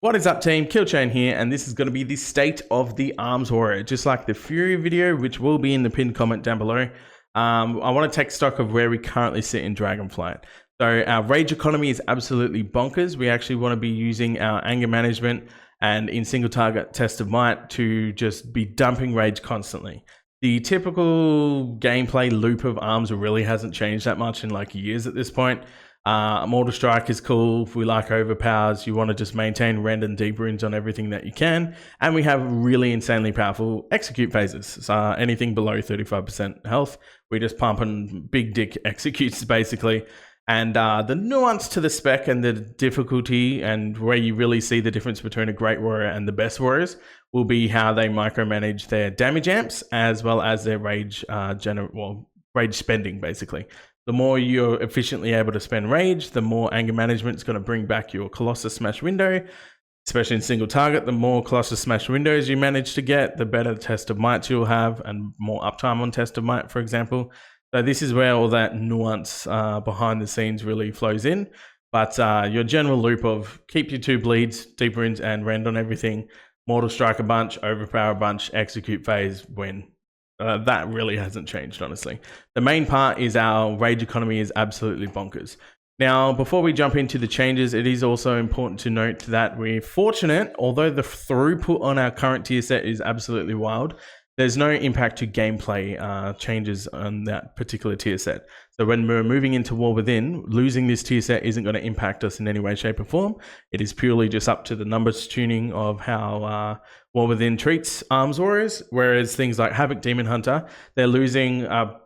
What is up, team? Killchain here, and this is going to be the state of the Arms Warrior, just like the Fury video, which will be in the pinned comment down below. I want to take stock of where we currently sit in Dragonflight. So our rage economy is absolutely bonkers. We actually want to be using our anger management and in single target test of might to just be dumping rage constantly. The typical gameplay loop of Arms really hasn't changed that much in like years at this point. Mortal Strike is cool. If we like overpowers, you want to just maintain rend and deep runes on everything that you can. And we have really insanely powerful execute phases. So anything below 35% health, we just pump and big dick executes basically. And the nuance to the spec and the difficulty and where you really see the difference between a great warrior and the best warriors will be how they micromanage their damage amps as well as their rage rage spending basically. The more you're efficiently able to spend rage, the more anger management is going to bring back your Colossus Smash window, especially in single target. The more Colossus Smash windows you manage to get, the better test of might you'll have and more uptime on test of might, for example. So this is where all that nuance behind the scenes really flows in. But your general loop of keep your 2 bleeds, deep runes, and rend on everything, Mortal Strike a bunch, overpower a bunch, execute phase, win. That really hasn't changed, honestly. The main part is our rage economy is absolutely bonkers. Now, before we jump into the changes, it is also important to note that we're fortunate, although the throughput on our current tier set is absolutely wild, there's no impact to gameplay changes on that particular tier set. So when we're moving into War Within, losing this tier set isn't going to impact us in any way, shape, or form. It is purely just up to the numbers tuning of how War Within treats Arms Warriors, whereas things like Havoc Demon Hunter, they're losing a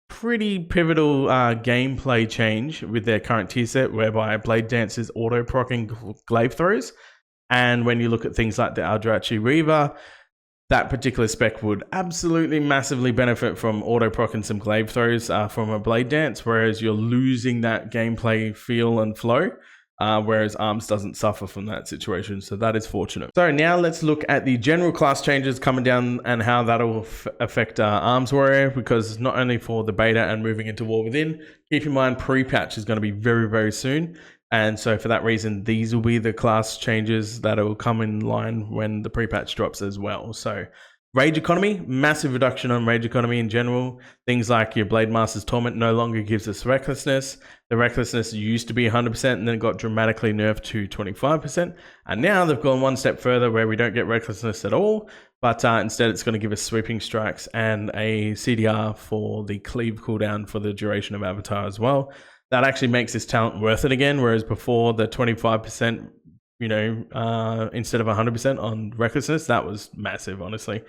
pretty pivotal gameplay change with their current tier set, whereby Blade Dance is auto-procking glaive throws. And when you look at things like the Aldrachi Reaver, that particular spec would absolutely massively benefit from auto-procking some glaive throws from a Blade Dance, whereas you're losing that gameplay feel and flow, whereas Arms doesn't suffer from that situation, so that is fortunate. So now let's look at the general class changes coming down and how that'll affect Arms Warrior, because not only for the beta and moving into War Within, keep in mind pre-patch is going to be very, very soon. And so for that reason, these will be the class changes that will come in line when the pre-patch drops as well. So rage economy, massive reduction on rage economy in general. Things like your Blade Master's Torment no longer gives us recklessness. The recklessness used to be 100% and then it got dramatically nerfed to 25%. And now they've gone one step further where we don't get recklessness at all, but instead it's going to give us sweeping strikes and a CDR for the cleave cooldown for the duration of Avatar as well. That actually makes this talent worth it again, whereas before the 25%, instead of 100% on recklessness, that was massive, honestly.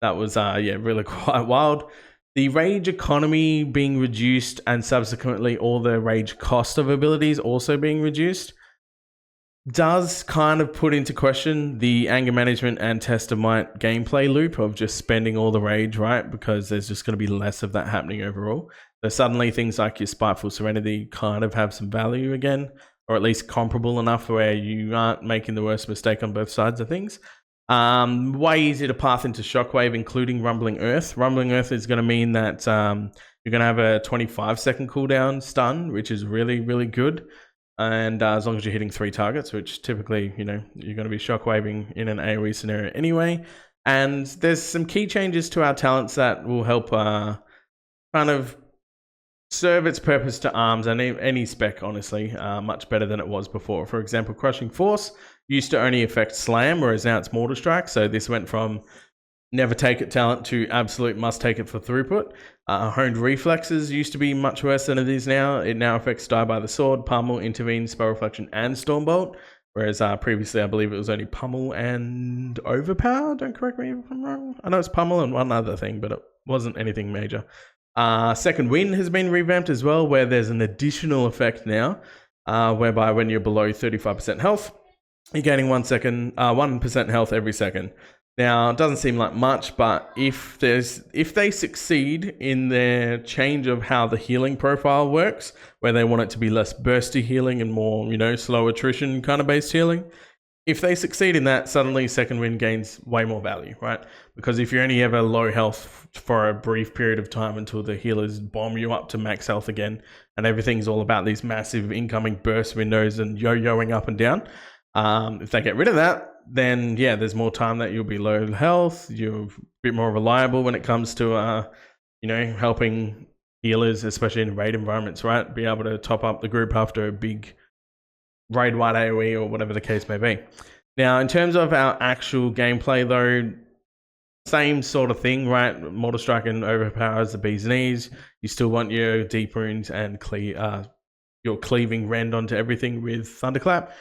That was, really quite wild. The rage economy being reduced and subsequently all the rage cost of abilities also being reduced does kind of put into question the anger management and test of might gameplay loop of just spending all the rage, right? Because there's just going to be less of that happening overall. So suddenly things like your Spiteful Serenity kind of have some value again, or at least comparable enough where you aren't making the worst mistake on both sides of things. Way easier to path into Shockwave, including Rumbling Earth. Rumbling Earth is going to mean that you're going to have a 25-second cooldown stun, which is really, really good. And as long as you're hitting 3 targets, which typically, you're going to be shockwaving in an AoE scenario anyway. And there's some key changes to our talents that will help kind of serve its purpose to Arms and any spec, honestly, much better than it was before. For example, Crushing Force used to only affect Slam, whereas now it's Mortal Strike. So this went from never take it talent to absolute must take it for throughput. Honed Reflexes used to be much worse than it is now. It now affects Die by the Sword, Pummel, Intervene, Spell Reflection, and Stormbolt. Whereas previously I believe it was only Pummel and Overpower. Don't correct me if I'm wrong. I know it's Pummel and one other thing, but it wasn't anything major. Second Wind has been revamped as well, where there's an additional effect now, whereby when you're below 35% health, you're gaining 1% health every second. Now, it doesn't seem like much, but if they succeed in their change of how the healing profile works, where they want it to be less bursty healing and more, slow attrition kind of based healing, if they succeed in that, suddenly Second Wind gains way more value, right? Because if you're only ever low health for a brief period of time until the healers bomb you up to max health again, and everything's all about these massive incoming burst windows and yo-yoing up and down, If they get rid of that, then yeah, there's more time that you'll be low health. You're a bit more reliable when it comes to helping healers, especially in raid environments, right? Be able to top up the group after a big raid wide AoE or whatever the case may be. Now, in terms of our actual gameplay, though, same sort of thing, right? Mortal Strike and overpowers the bee's knees. You still want your deep runes and your cleaving rend onto everything with Thunderclap.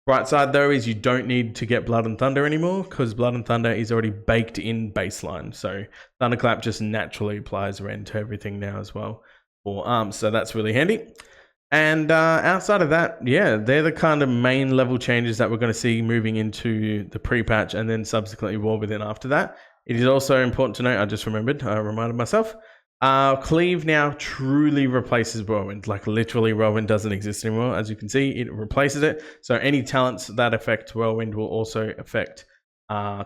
Right side, though, is you don't need to get Blood and Thunder anymore because Blood and Thunder is already baked in baseline. So Thunderclap just naturally applies rend to everything now as well for arms. So that's really handy. And outside of that, yeah, they're the kind of main level changes that we're going to see moving into the pre-patch and then subsequently War Within after that. It is also important to note, I just remembered, I reminded myself, Cleave now truly replaces Whirlwind. Like literally Whirlwind doesn't exist anymore. As you can see, it replaces it. So any talents that affect Whirlwind will also affect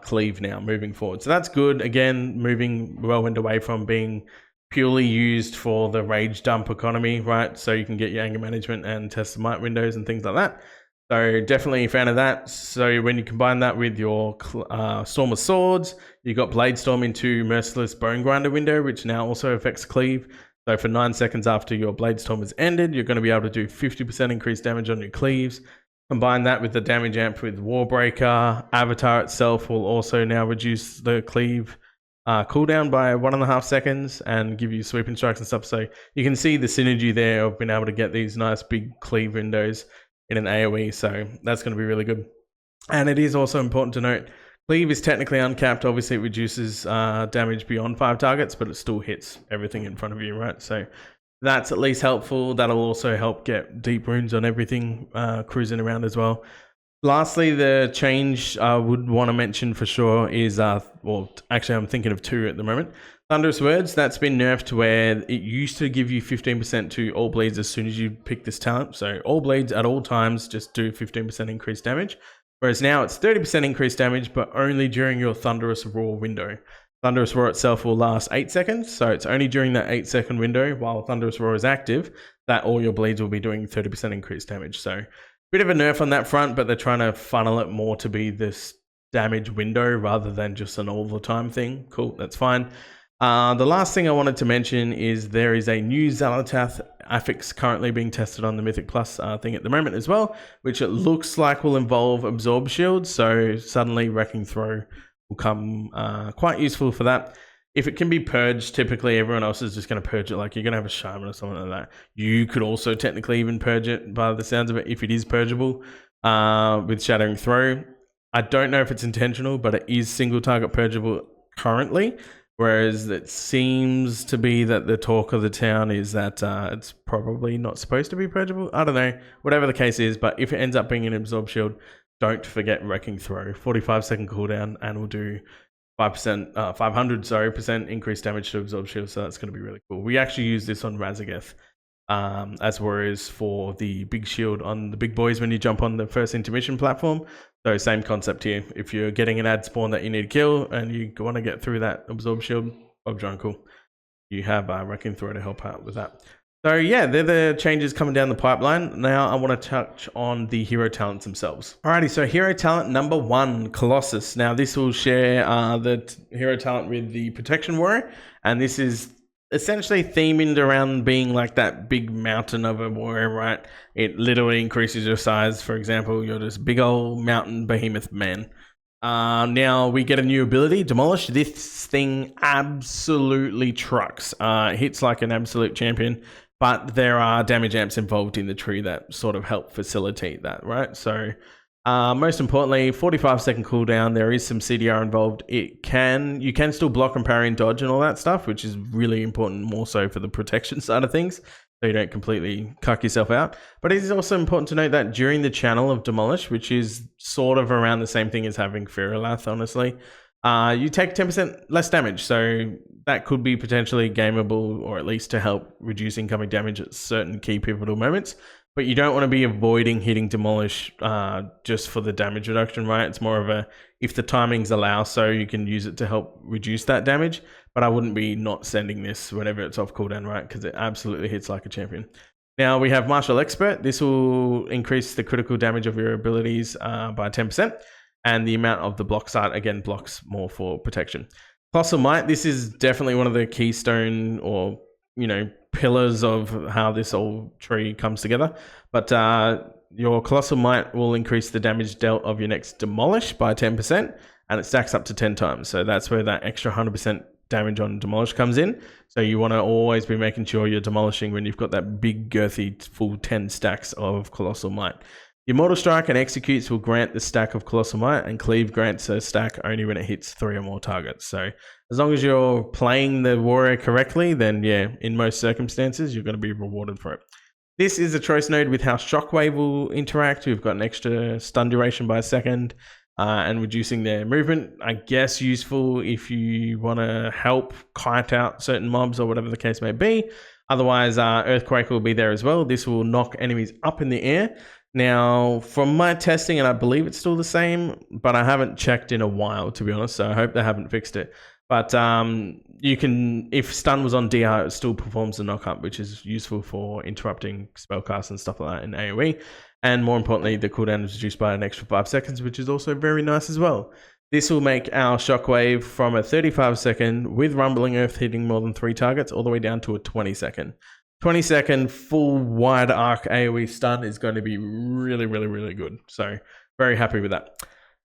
Cleave now moving forward. So that's good. Again, moving Whirlwind away from being purely used for the rage dump economy, right? So you can get your anger management and test the might windows and things like that. So definitely a fan of that. So when you combine that with your Storm of Swords, you got Blade Storm into Merciless Bone Grinder window, which now also affects Cleave. So for 9 seconds after your Blade Storm has ended, you're going to be able to do 50% increased damage on your Cleaves. Combine that with the damage amp with Warbreaker. Avatar itself will also now reduce the Cleave cooldown by 1.5 seconds and give you sweeping strikes and stuff. So you can see the synergy there of being able to get these nice big Cleave windows in an AoE, so that's going to be really good. And it is also important to note, Cleave is technically uncapped. Obviously, it reduces damage beyond 5 targets, but it still hits everything in front of you, right? So that's at least helpful. That'll also help get deep runes on everything cruising around as well. Lastly, the change I would want to mention for sure is, well, actually I'm thinking of 2 at the moment. Thunderous Words, that's been nerfed to where it used to give you 15% to all bleeds as soon as you pick this talent. So all bleeds at all times just do 15% increased damage. Whereas now it's 30% increased damage, but only during your Thunderous Roar window. Thunderous Roar itself will last 8 seconds. So it's only during that 8-second window while Thunderous Roar is active that all your bleeds will be doing 30% increased damage. So bit of a nerf on that front, but they're trying to funnel it more to be this damage window rather than just an all the time thing. Cool, that's fine. The last thing I wanted to mention is there is a new Xalatath affix currently being tested on the Mythic Plus thing at the moment as well, which it looks like will involve Absorb Shield. So suddenly Wrecking Throw will come quite useful for that. If it can be purged, typically everyone else is just going to purge it. Like you're going to have a Shaman or something like that. You could also technically even purge it by the sounds of it if it is purgeable with Shattering Throw. I don't know if it's intentional, but it is single target purgeable currently. Whereas it seems to be that the talk of the town is that it's probably not supposed to be purgeable. I don't know, whatever the case is. But if it ends up being an Absorb Shield, don't forget Wrecking Throw. 45-second cooldown and will do 500% increased damage to Absorb Shield. So that's going to be really cool. We actually use this on Razageth as whereas for the big shield on the big boys when you jump on the first intermission platform. So same concept here. If you're getting an ad spawn that you need to kill and you want to get through that Absorb Shield of Drunkle, you have Wrecking Throw to help out with that. So yeah, they're the changes coming down the pipeline. Now I want to touch on the hero talents themselves. Alrighty, so hero talent number 1, Colossus. Now this will share the hero talent with the Protection Warrior, and this is essentially themed around being like that big mountain of a warrior, right? It literally increases your size. For example, you're this big old mountain behemoth man. Now we get a new ability, Demolish. This thing absolutely trucks. Hits like an absolute champion, but there are damage amps involved in the tree that sort of help facilitate that, right? So most importantly, 45-second cooldown. There is some CDR involved. You can still block and parry and dodge and all that stuff, which is really important, more so for the protection side of things, so you don't completely cuck yourself out. But it is also important to note that during the channel of Demolish, which is sort of around the same thing as having Feralath, honestly, you take 10% less damage. So that could be potentially gameable, or at least to help reduce incoming damage at certain key pivotal moments. But you don't want to be avoiding hitting Demolish just for the damage reduction, right? It's more of a, if the timings allow, so you can use it to help reduce that damage. But I wouldn't be not sending this whenever it's off cooldown, right? Because it absolutely hits like a champion. Now we have Martial Expert. This will increase the critical damage of your abilities by 10%, and the amount of the blocks art, again, blocks more for protection. Colossal Might, this is definitely one of the keystone or, pillars of how this whole tree comes together. But your Colossal Might will increase the damage dealt of your next Demolish by 10%, and it stacks up to 10 times. So that's where that extra 100% damage on Demolish comes in. So you want to always be making sure you're demolishing when you've got that big girthy full 10 stacks of Colossal Might. Your Mortal Strike and Executes will grant the stack of Colossal Might, and Cleave grants a stack only when it hits 3 or more targets. So as long as you're playing the warrior correctly, then yeah, in most circumstances, you're going to be rewarded for it. This is a choice node with how Shockwave will interact. We've got an extra stun duration by a second, and reducing their movement. I guess useful if you want to help kite out certain mobs or whatever the case may be. Otherwise, Earthquake will be there as well. This will knock enemies up in the air. Now, from my testing, and I believe it's still the same, but I haven't checked in a while, to be honest, so I hope they haven't fixed it. But you can, if stun was on DR, it still performs the knock up, which is useful for interrupting spellcasts and stuff like that in AoE. And more importantly, the cooldown is reduced by an extra 5 seconds, which is also very nice as well. This will make our Shockwave from a 35-second with Rumbling Earth hitting more than 3 targets all the way down to a 20-second. 20-second full wide arc AoE stun is going to be really, really, really good. So very happy with that.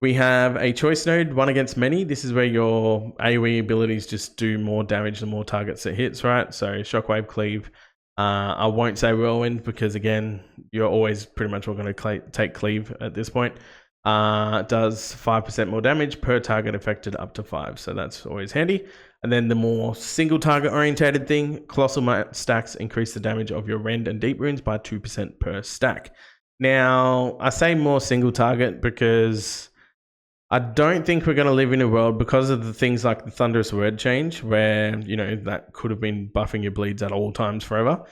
We have a choice node, one against many. This is where your AoE abilities just do more damage the more targets it hits, right? So Shockwave, Cleave. I won't say Whirlwind because, again, you're always pretty much all going to take Cleave at this point. It does 5% more damage per target affected up to 5. So that's always handy. And then the more single target orientated thing, Colossal Might stacks increase the damage of your Rend and Deep Runes by 2% per stack. Now, I say more single target because I don't think we're going to live in a world, because of the things like the Thunderous Word change, where, that could have been buffing your bleeds at all times forever.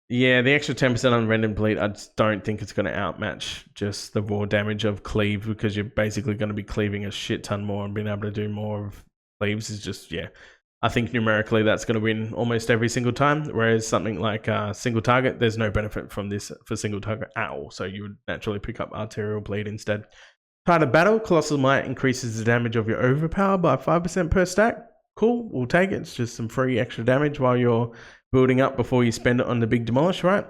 Yeah, the extra 10% on Rend and Bleed, I just don't think it's going to outmatch just the raw damage of Cleave, because you're basically going to be cleaving a shit ton more, and being able to do more of Cleaves is just, yeah. I think numerically that's going to win almost every single time, whereas something like single target, there's no benefit from this for single target at all, so you would naturally pick up Arterial Bleed instead. Part of battle, Colossal Might increases the damage of your Overpower by 5% per stack. Cool, we'll take it. It's just some free extra damage while you're building up before you spend it on the big Demolish, right?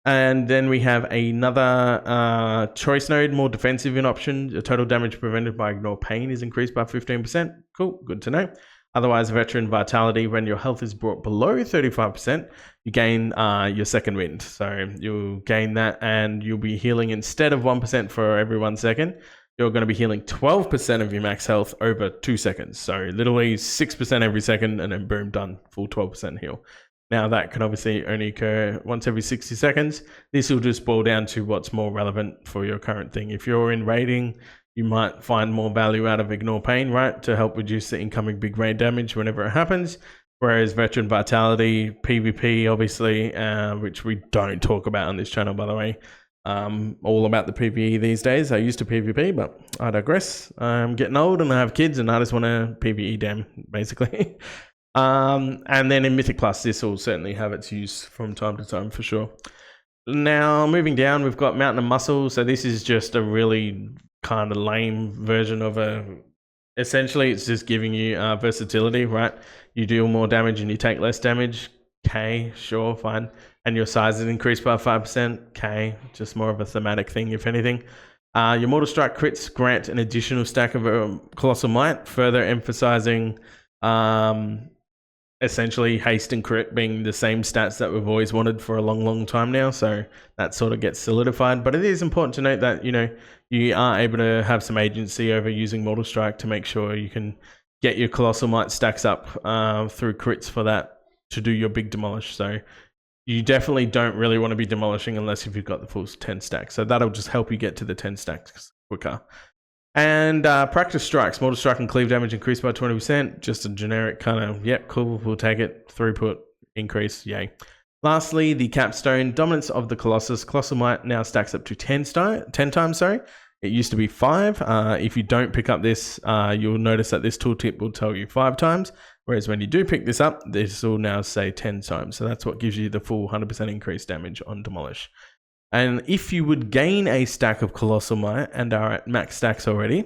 And then we have another choice node, more defensive in option. The total damage prevented by Ignore Pain is increased by 15%. Cool, good to know. Otherwise, Veteran Vitality, when your health is brought below 35%, you gain your second wind. So you'll gain that, and you'll be healing instead of 1% for every 1 second. You're going to be healing 12% of your max health over 2 seconds. So literally 6% every second, and then boom, done, full 12% heal. Now that can obviously only occur once every 60 seconds. This will just boil down to what's more relevant for your current thing. If you're in raiding, you might find more value out of Ignore Pain, right? To help reduce the incoming big raid damage whenever it happens. Whereas Veteran Vitality, PvP, obviously, which we don't talk about on this channel, by the way. All about the PvE these days. I used to PvP, but I digress. I'm getting old and I have kids, and I just want to PvE them, basically. And then in Mythic Plus, this will certainly have its use from time to time for sure. Now, moving down, we've got Mountain of Muscle. So this is just a really kind of lame version of essentially it's just giving you versatility, right? You deal more damage and you take less damage. Okay, sure, fine. And your size is increased by 5%. Okay, just more of a thematic thing, if anything. Your Mortal Strike crits grant an additional stack of Colossal Might, further emphasizing essentially haste and crit being the same stats that we've always wanted for a long, long time now. So that sort of gets solidified. But it is important to note that, you are able to have some agency over using Mortal Strike to make sure you can get your Colossal Might stacks up through crits for that to do your big Demolish. So you definitely don't really want to be demolishing unless if you've got the full 10 stacks. So that'll just help you get to the 10 stacks quicker. And practice strikes, Mortal Strike and Cleave damage increased by 20%. Just a generic kind of, yep, cool, we'll take it. Throughput increase, yay. Lastly, the capstone, Dominance of the Colossus. Colossal Might now stacks up to 10 times, It used to be 5. If you don't pick up this, you'll notice that this tooltip will tell you 5 times. Whereas when you do pick this up, this will now say 10 times. So that's what gives you the full 100% increased damage on Demolish. And if you would gain a stack of Colossal Might and are at max stacks already,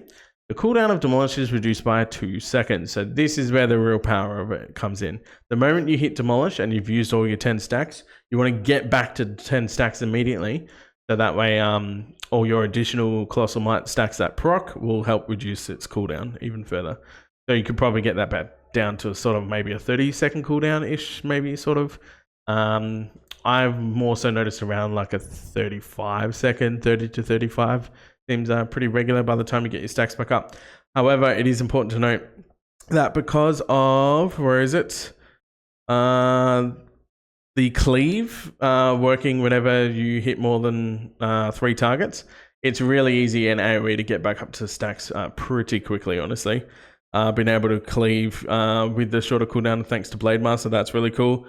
the cooldown of Demolish is reduced by 2 seconds. So this is where the real power of it comes in. The moment you hit Demolish and you've used all your 10 stacks, you want to get back to 10 stacks immediately. So that way, all your additional Colossal Might stacks that proc will help reduce its cooldown even further. So you could probably get that back down to sort of maybe a 30-second cooldown-ish, maybe sort of. I've more so noticed around like a 35-second, 30 to 35 seems pretty regular by the time you get your stacks back up. However, it is important to note that because of, where is it? The cleave working whenever you hit more than 3 targets, it's really easy in AoE to get back up to stacks pretty quickly, honestly. Being able to cleave with the shorter cooldown thanks to Blade Master, that's really cool.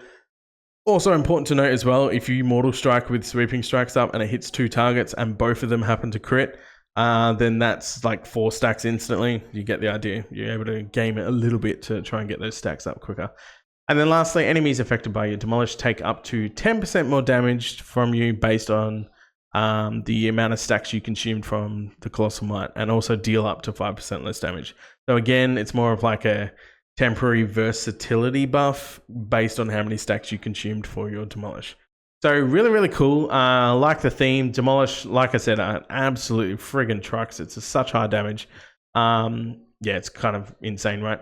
Also important to note as well, if you Mortal Strike with Sweeping Strikes up and it hits 2 targets and both of them happen to crit, then that's like 4 stacks instantly. You get the idea. You're able to game it a little bit to try and get those stacks up quicker. And then lastly, enemies affected by your Demolish take up to 10% more damage from you based on the amount of stacks you consumed from the Colossal Might, and also deal up to 5% less damage. So again, it's more of like a temporary versatility buff based on how many stacks you consumed for your Demolish. So really, really cool. Like the theme, Demolish, like I said, absolutely friggin' trucks. It's such high damage. Yeah, it's kind of insane, right?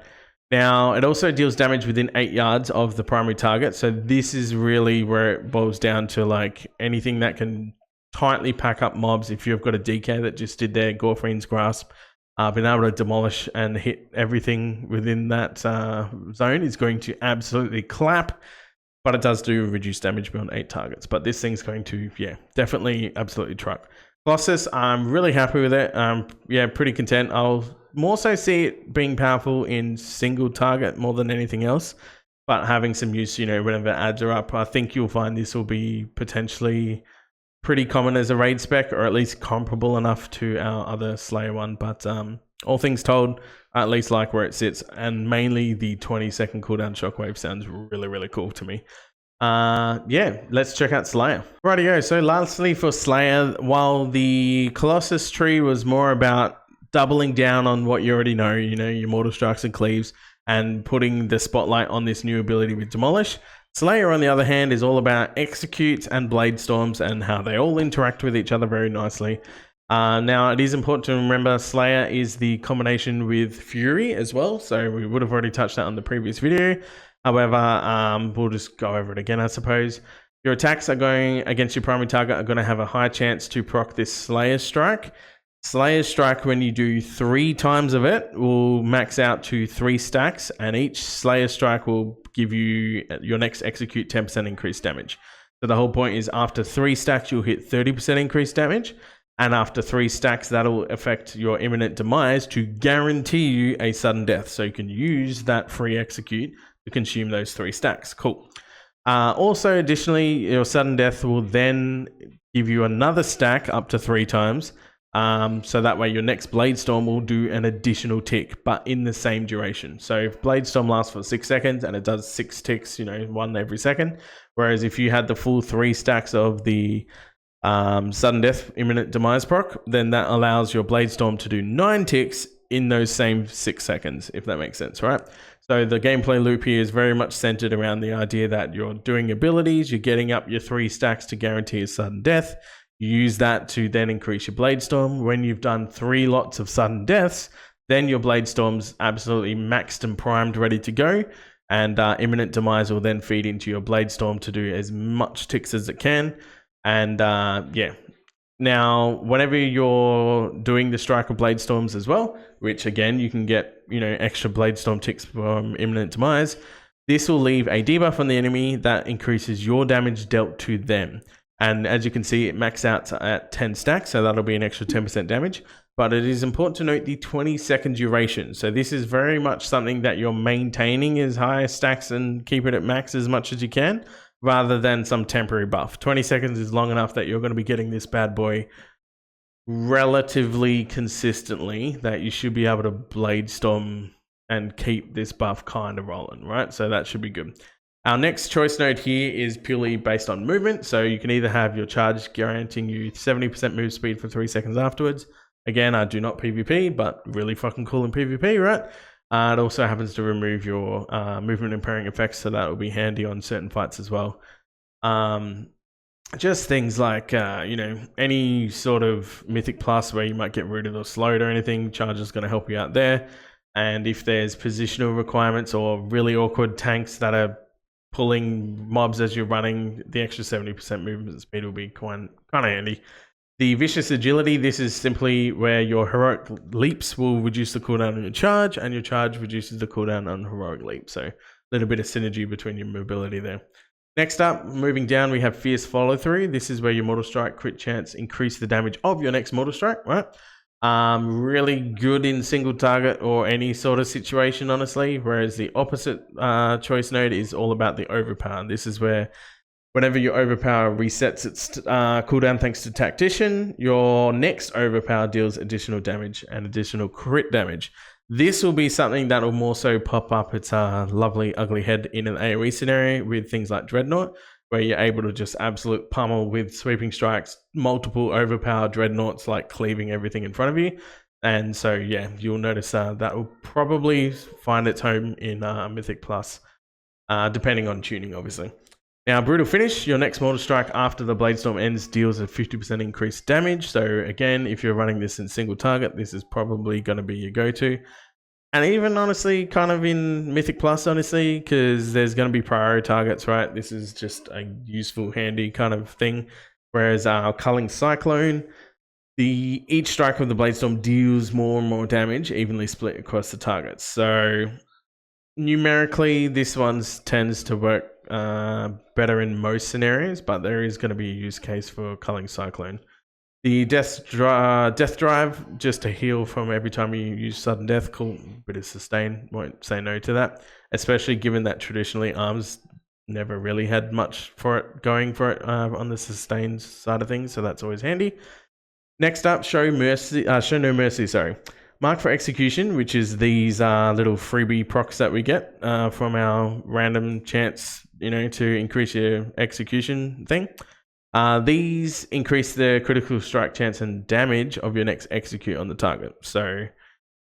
Now, it also deals damage within 8 yards of the primary target. So this is really where it boils down to like anything that can tightly pack up mobs. If you've got a DK that just did their Gorfrien's Grasp, being able to demolish and hit everything within that zone is going to absolutely clap. But it does do reduced damage beyond 8 targets. But this thing's going to, yeah, definitely absolutely truck. Colossus, I'm really happy with it. Yeah, pretty content. I'll more so see it being powerful in single target more than anything else. But having some use, you know, whenever ads are up, I think you'll find this will be potentially pretty common as a raid spec, or at least comparable enough to our other Slayer one. But all things told, I at least like where it sits, and mainly the 20-second cooldown shockwave sounds really, really cool to me. Yeah, let's check out Slayer. Rightio, so lastly for Slayer, while the Colossus tree was more about doubling down on what you already know, you know, your Mortal Strikes and Cleaves, and putting the spotlight on this new ability with Demolish, Slayer, on the other hand, is all about executes and blade storms and how they all interact with each other very nicely. Now, it is important to remember Slayer is the combination with Fury as well, so we would have already touched that on the previous video. However, we'll just go over it again, I suppose. Your attacks are going against your primary target are going to have a high chance to proc this Slayer Strike. Slayer Strike, when you do 3 times of it, will max out to 3 stacks, and each Slayer Strike will give you your next execute 10% increased damage. So the whole point is after 3 stacks, you'll hit 30% increased damage, and after 3 stacks, that'll affect your imminent demise to guarantee you a sudden death. So you can use that free execute to consume those 3 stacks. Cool. Also, additionally, your sudden death will then give you another stack up to 3 times. So that way your next Blade Storm will do an additional tick, but in the same duration. So if Blade Storm lasts for 6 seconds and it does 6 ticks, you know, 1 every second. Whereas if you had the full 3 stacks of the sudden death imminent demise proc, then that allows your Blade Storm to do 9 ticks in those same 6 seconds, if that makes sense, right? So the gameplay loop here is very much centered around the idea that you're doing abilities, you're getting up your 3 stacks to guarantee a sudden death. You use that to then increase your Blade Storm. When you've done 3 lots of sudden deaths, then your Blade Storm's absolutely maxed and primed, ready to go. And imminent demise will then feed into your Blade Storm to do as much ticks as it can. And yeah. Now, whenever you're doing the strike of Blade Storms as well, which again, you can get, you know, extra Blade Storm ticks from imminent demise, this will leave a debuff on the enemy that increases your damage dealt to them. And as you can see, it maxes out at 10 stacks, so that'll be an extra 10% damage. But it is important to note the 20-second duration. So this is very much something that you're maintaining as high stacks and keep it at max as much as you can, rather than some temporary buff. 20 seconds is long enough that you're going to be getting this bad boy relatively consistently that you should be able to Blade Storm and keep this buff kind of rolling, right? So that should be good. Our next choice node here is purely based on movement. So you can either have your charge guaranteeing you 70% move speed for 3 seconds afterwards. Again, I do not PvP, but really fucking cool in PvP, right? It also happens to remove your movement impairing effects, so that will be handy on certain fights as well. Just things like, any sort of Mythic Plus where you might get rooted or slowed or anything, charge is going to help you out there. And if there's positional requirements or really awkward tanks that are pulling mobs as you're running, the extra 70% movement speed will be kind of handy. The Vicious Agility, this is simply where your Heroic Leaps will reduce the cooldown on your charge, and your charge reduces the cooldown on Heroic Leap. So a little bit of synergy between your mobility there. Next up, moving down, we have Fierce Follow Through. This is where your Mortal Strike crit chance increase the damage of your next Mortal Strike, right? Really good in single target or any sort of situation, honestly. Whereas the opposite choice node is all about the Overpower. This is where whenever your Overpower resets its cooldown thanks to Tactician, your next Overpower deals additional damage and additional crit damage. This will be something that will more so pop up its lovely ugly head in an AoE scenario with things like Dreadnought, where you're able to just absolute pummel with sweeping strikes, multiple overpowered Dreadnoughts like cleaving everything in front of you. And so, yeah, you'll notice that will probably find its home in Mythic Plus, depending on tuning, obviously. Now, Brutal Finish, your next Mortal Strike after the Blade Storm ends deals a 50% increased damage. So again, if you're running this in single target, this is probably going to be your go-to. And even honestly, kind of in Mythic Plus, honestly, because there's going to be priority targets, right? This is just a useful, handy kind of thing. Whereas our Culling Cyclone, each strike of the Blade Storm deals more and more damage, evenly split across the targets. So numerically, this one tends to work better in most scenarios, but there is going to be a use case for Culling Cyclone. The Death Drive, just to heal from every time you use Sudden Death, cool, bit of sustain, won't say no to that, especially given that traditionally Arms never really had much for it going for it on the sustain side of things, so that's always handy. Next up, Show No Mercy, Mark for Execution, which is these little freebie procs that we get from our random chance, to increase your execution thing. These increase the critical strike chance and damage of your next execute on the target. So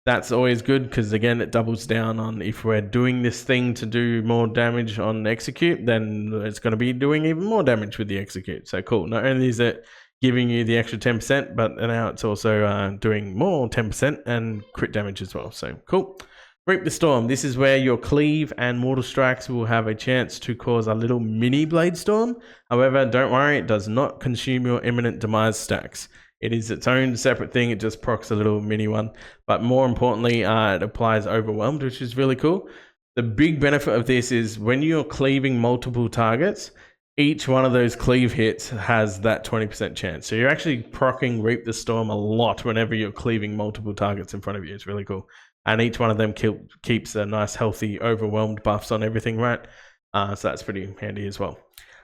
that's always good because, again, it doubles down on if we're doing this thing to do more damage on execute, then it's going to be doing even more damage with the execute. So cool. Not only is it giving you the extra 10%, but now it's also doing more 10% and crit damage as well. So cool. Reap the Storm. This is where your cleave and mortal strikes will have a chance to cause a little mini blade storm. However, don't worry, it does not consume your imminent demise stacks. It is its own separate thing. It just procs a little mini one. But more importantly, it applies Overwhelmed, which is really cool. The big benefit of this is when you're cleaving multiple targets, each one of those cleave hits has that 20% chance. So you're actually proccing Reap the Storm a lot whenever you're cleaving multiple targets in front of you. It's really cool. And each one of them keeps a nice, healthy, overwhelmed buffs on everything, right? So that's pretty handy as well.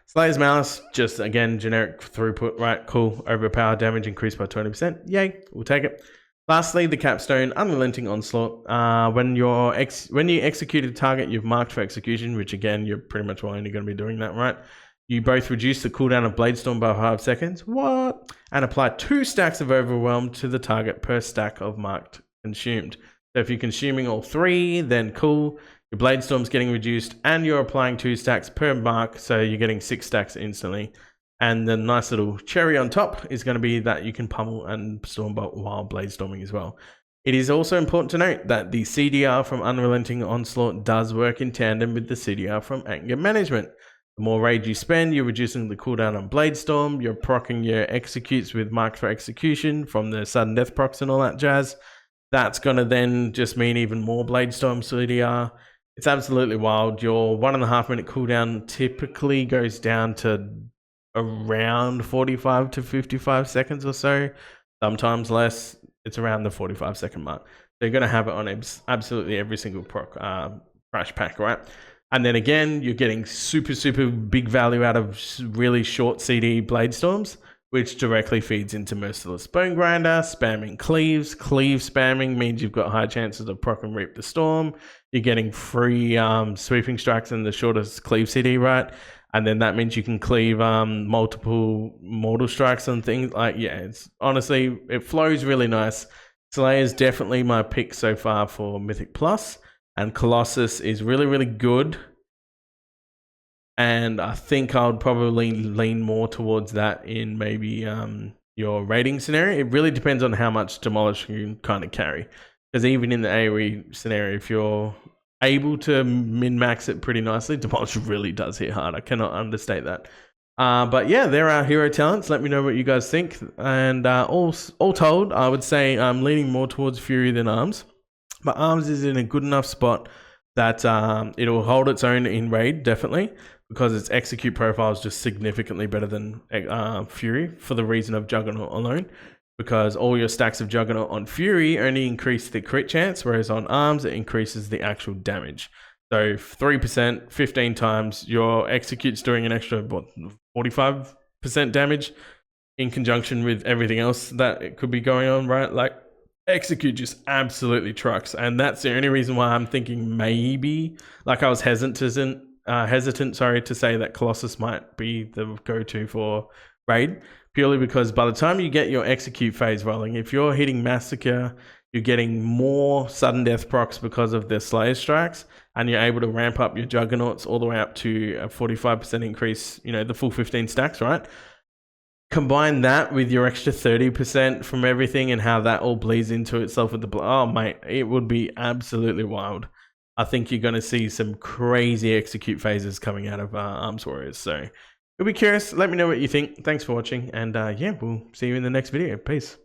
Slayer's Malice, just again, generic throughput, right? Cool. Overpower damage increased by 20%. Yay, we'll take it. Lastly, the Capstone, Unrelenting Onslaught. When you execute a target you've marked for execution, which again, you're pretty much only going to be doing that, right? You both reduce the cooldown of Blade Storm by 5 seconds. What? And apply 2 stacks of Overwhelm to the target per stack of marked consumed. So if you're consuming all 3, then cool. Your Blade Storm's getting reduced and you're applying 2 stacks per mark. So you're getting 6 stacks instantly. And the nice little cherry on top is going to be that you can pummel and Stormbolt while Blade Storming as well. It is also important to note that the CDR from Unrelenting Onslaught does work in tandem with the CDR from Anger Management. The more rage you spend, you're reducing the cooldown on Blade Storm, you're proccing your executes with Marked for Execution from the Sudden Death procs and all that jazz. That's going to then just mean even more Blade Storm CDR. It's absolutely wild. Your 1.5 minute cooldown typically goes down to around 45 to 55 seconds or so. Sometimes less. It's around the 45-second mark. So you're going to have it on absolutely every single proc crash pack, right? And then again, you're getting super, super big value out of really short CD Blade Storms. which directly feeds into Merciless Bone Grinder. Spamming cleaves. Cleave spamming means you've got high chances of proc and reap the storm. You're getting free sweeping strikes in the shortest cleave CD, right? And then that means you can cleave multiple mortal strikes and things like, yeah, it's honestly, it flows really nice. Slayer is definitely my pick so far for Mythic Plus, and Colossus is really, really good. And I think I would probably lean more towards that in maybe your rating scenario. It really depends on how much Demolish you kind of carry. Because even in the AoE scenario, if you're able to min-max it pretty nicely, Demolish really does hit hard. I cannot understate that. But yeah, there are hero talents. Let me know what you guys think. And all told, I would say I'm leaning more towards Fury than Arms. But Arms is in a good enough spot that it'll hold its own in raid, definitely, because its execute profile is just significantly better than Fury for the reason of Juggernaut alone. Because all your stacks of Juggernaut on Fury only increase the crit chance, whereas on Arms it increases the actual damage. So 3%, 15 times, your execute's doing an extra 45% damage in conjunction with everything else that it could be going on, right? Like, execute just absolutely trucks, and that's the only reason why I'm thinking maybe, like, I was hesitant, to say that Colossus might be the go-to for raid, purely because by the time you get your execute phase rolling, if you're hitting Massacre, you're getting more sudden death procs because of the Slayer strikes, and you're able to ramp up your Juggernauts all the way up to a 45% increase, you know, the full 15 stacks, right? Combine that with your extra 30% from everything and how that all bleeds into itself with the oh mate, it would be absolutely wild. I think you're going to see some crazy execute phases coming out of Arms Warriors. So you'll be curious. Let me know what you think. Thanks for watching, and yeah, we'll see you in the next video. Peace.